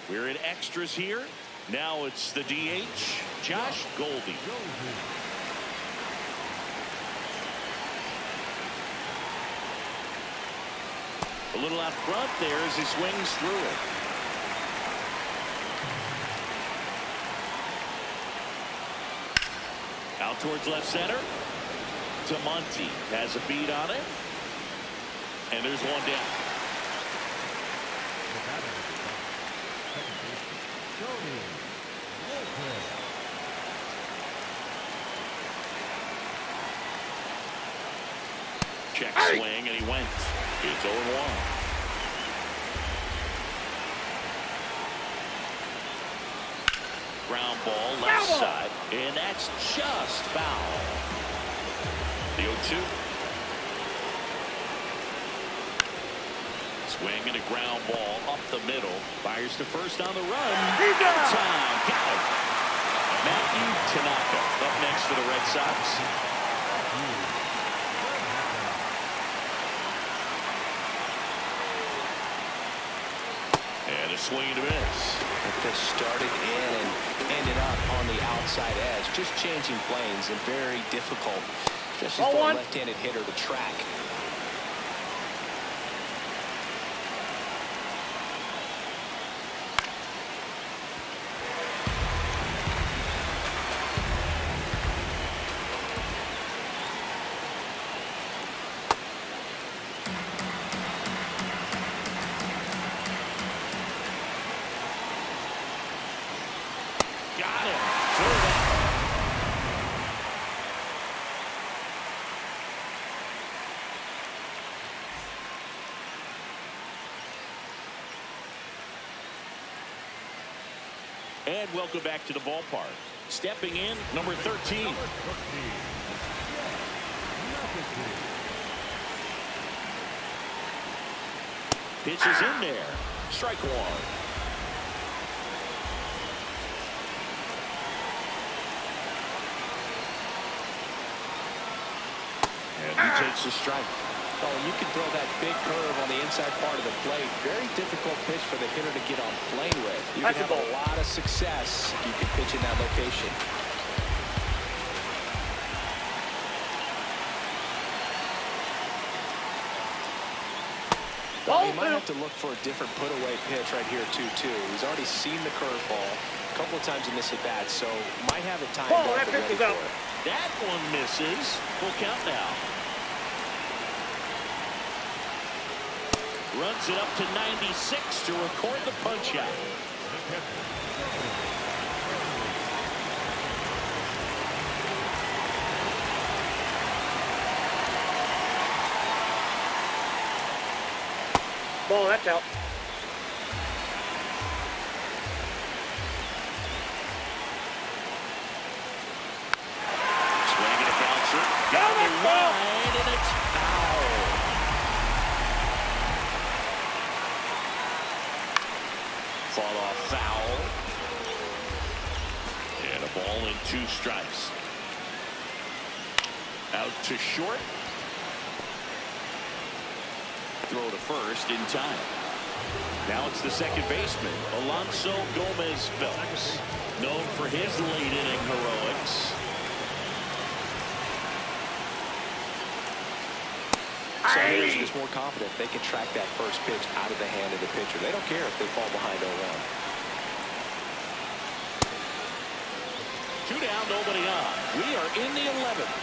We're in extras here. Now it's the DH, Josh Goldie. A little out front there as he swings through it. Out towards left center. Tamonte has a beat on it. And there's one down. Check swing, and he went. It's 0-1. Ground ball, left side, and that's just foul. The 0-2. Swing and a ground ball up the middle. Fires to first on the run. Time. Got it. Matthew Tanaka up next for the Red Sox. And a swing and a miss. The pitch started in and ended up on the outside edge. Just changing planes and very difficult, especially for a left-handed hitter to track. And welcome back to the ballpark. Stepping in, number 13. Pitch is in there. Strike one. And he takes a strike. Oh, you can throw that big curve on the inside part of the plate. Very difficult pitch for the hitter to get on plane with. You can have a lot of success if you can pitch in that location. Well, he might have to look for a different put-away pitch right here, too. He's already seen the curveball a couple of times in this at-bat, so might have it timed up. That one misses. Full count now. Runs it up to 96 to record the punch-out. Ball, that's out. Swinging a bouncer. Down the line, and it's foul. Fall off foul. And a ball and 2 strikes. Out to short. Throw to first in time. Now it's the second baseman, Alonso Gomez Phelps, known for his late inning heroics. So here's just more confident they can track that first pitch out of the hand of the pitcher. They don't care if they fall behind 0-1. 2 down, nobody on. We are in the 11th.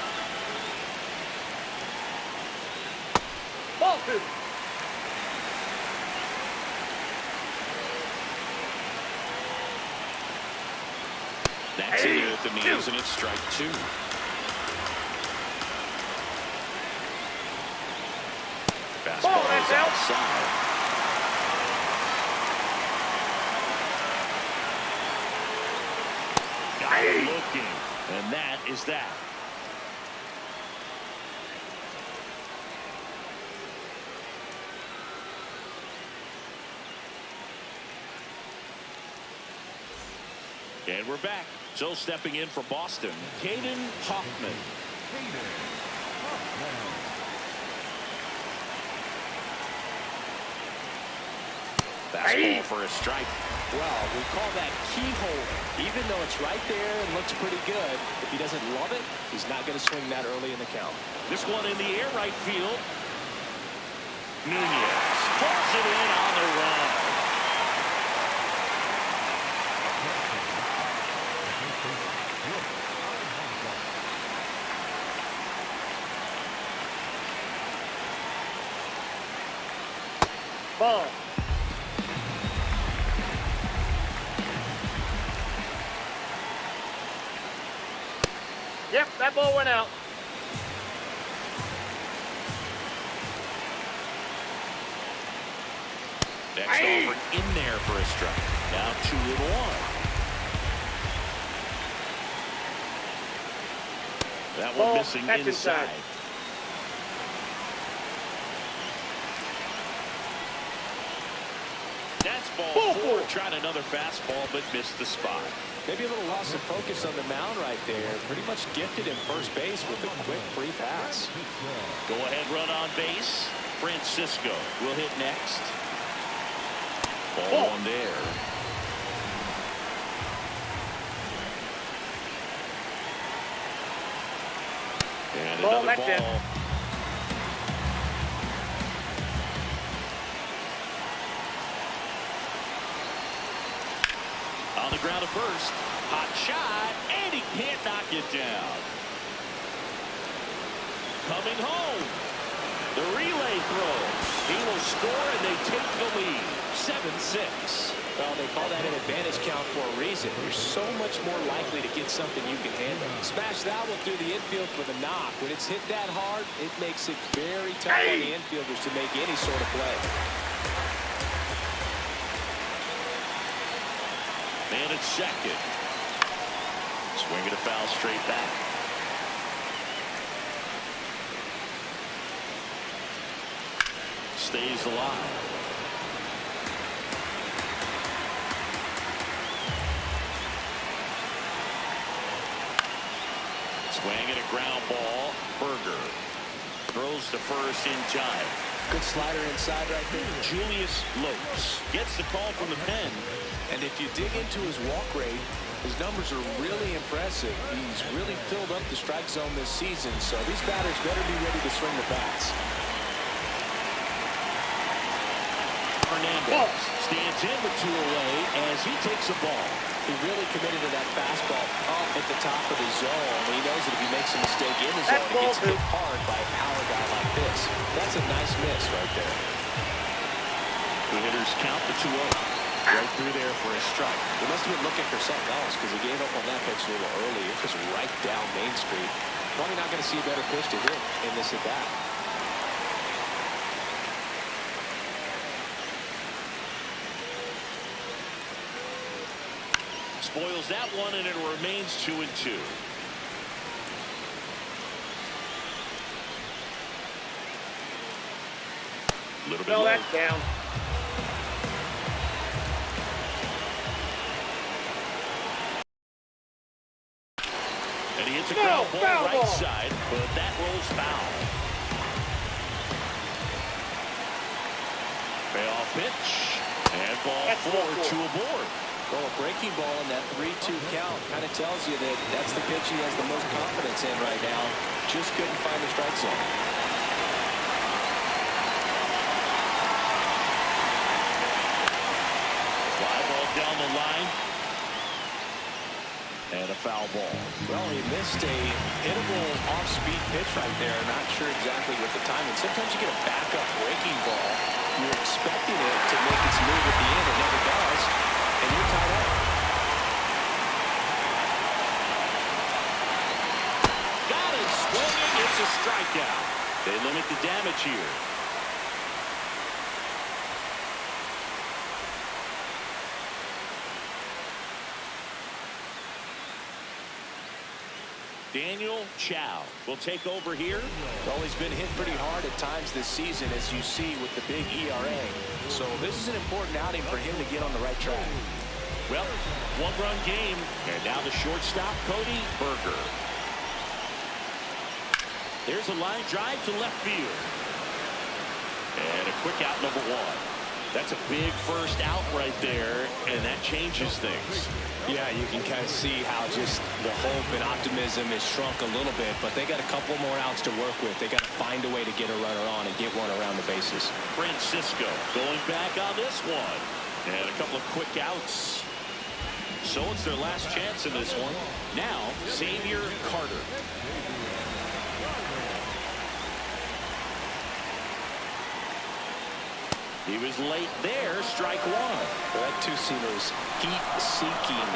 Ball 2. That's in at the knees, and it's strike 2. Fastball is outside. Got him looking, and that is that. And we're back. So stepping in for Boston, Caden Hoffman. Fastball for a strike. Well, we call that keyhole. Even though it's right there and looks pretty good, if he doesn't love it, he's not going to swing that early in the count. This one in the air right field. Nunez pulls it in on the run. Ball. Yep, that ball went out. Next over in there for a strike. Now 2-1. That one missing inside. That's ball 4. Tried another fastball, but missed the spot. Maybe a little loss of focus on the mound right there. Pretty much gifted him first base with a quick free pass. Go ahead run on base. Francisco will hit next. Ball 1 there. And another ball. On the ground at first. Hot shot, and he can't knock it down. Coming home. The relay throw. He will score, and they take the lead. 7-6. Well, they call that an advantage count for a reason. You're so much more likely to get something you can handle. Smash that one through the infield for the knock. When it's hit that hard, it makes it very tough on the infielders to make any sort of play. Man at second. Swinging a foul straight back. Stays alive. Swinging a ground ball. Berger throws to first in time. Good slider inside right there. Julius Lopes gets the call from the pen. And if you dig into his walk rate, his numbers are really impressive. He's really filled up the strike zone this season, so these batters better be ready to swing the bats. Hernandez stands in with 2 away as he takes a ball. He really committed to that fastball up at the top of the zone. He knows that if he makes a mistake in the zone, he gets hit hard by a power guy like this. That's a nice miss right there. The hitters count the 2-0. Right through there for a strike. He must have been looking for something else because he gave up on that pitch a little early. It was right down Main Street. Probably not going to see a better pitch to hit in this at bat. spoils that one, and it remains 2-2. A little bit No, low. that's down. And he hits a ground ball foul right ball. side, but that rolls foul. Payoff pitch, and ball That's 4 to a board. Well, a breaking ball in that 3-2 count kind of tells you that that's the pitch he has the most confidence in right now. Just couldn't find the strike zone. Fly ball down the line. And a foul ball. Well, he missed a hittable off-speed pitch right there. Not sure exactly what the timing. Sometimes you get a backup breaking ball. You're expecting it to make its move at the end. It never does. And you're tied up. Got it. Swinging. It's a strikeout. They limit the damage here. Daniel Chow will take over here. Well, he's been hit pretty hard at times this season, as you see with the big ERA. So this is an important outing for him to get on the right track. Well, one-run game, and now the shortstop, Cody Berger. There's a line drive to left field. And a quick out, number 1. That's a big first out right there, and that changes things. Yeah, you can kind of see how just the hope and optimism is shrunk a little bit, but they got a couple more outs to work with. They got to find a way to get a runner on and get one around the bases. Francisco going back on this one. And a couple of quick outs. So it's their last chance in this one. Now, Xavier Carter. He was late there, strike 1. Well, that two-seamer is heat-seeking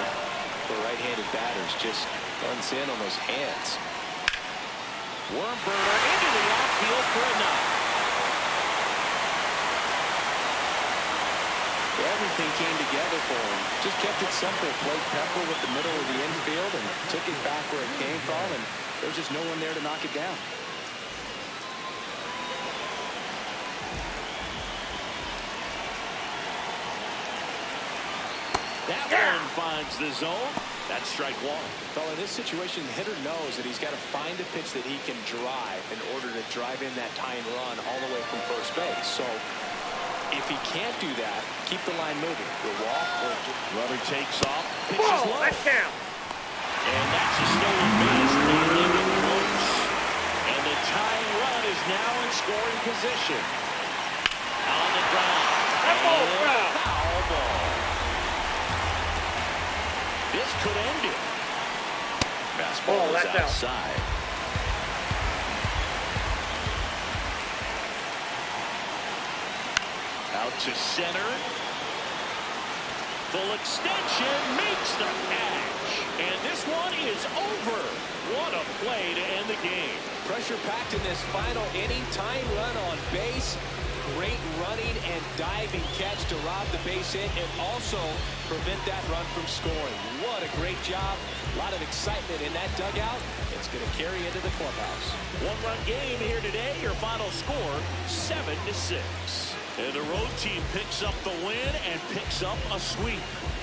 for right-handed batters. Just runs in on those hands. Worm burner into the outfield for a knock. Everything came together for him. Just kept it simple. Played pepper with the middle of the infield and took it back where it came from, and there was just no one there to knock it down. That one finds the zone. That's strike 1. Well, in this situation, the hitter knows that he's got to find a pitch that he can drive in order to drive in that tying run all the way from first base. So if he can't do that, keep the line moving. The walk or Runner takes off. Pitches Ball, low. that's down. And that's a stolen base. They leave it close. And the tying run is now in scoring position. On the ground. That ball's And foul. foul ball. This could end it. Fastball is that's out. outside. Out to center. Full extension makes the catch. And this one is over. What a play to end the game. pressure packed in this final inning. Tying run on base. Great running and diving catch to rob the base hit and also prevent that run from scoring. What a great job. A lot of excitement in that dugout. It's going to carry into the clubhouse. One-run game here today. Your final score, 7-6. And the road team picks up the win and picks up a sweep.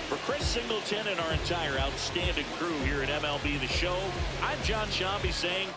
For Chris Singleton and our entire outstanding crew here at MLB The Show, I'm John Shambi saying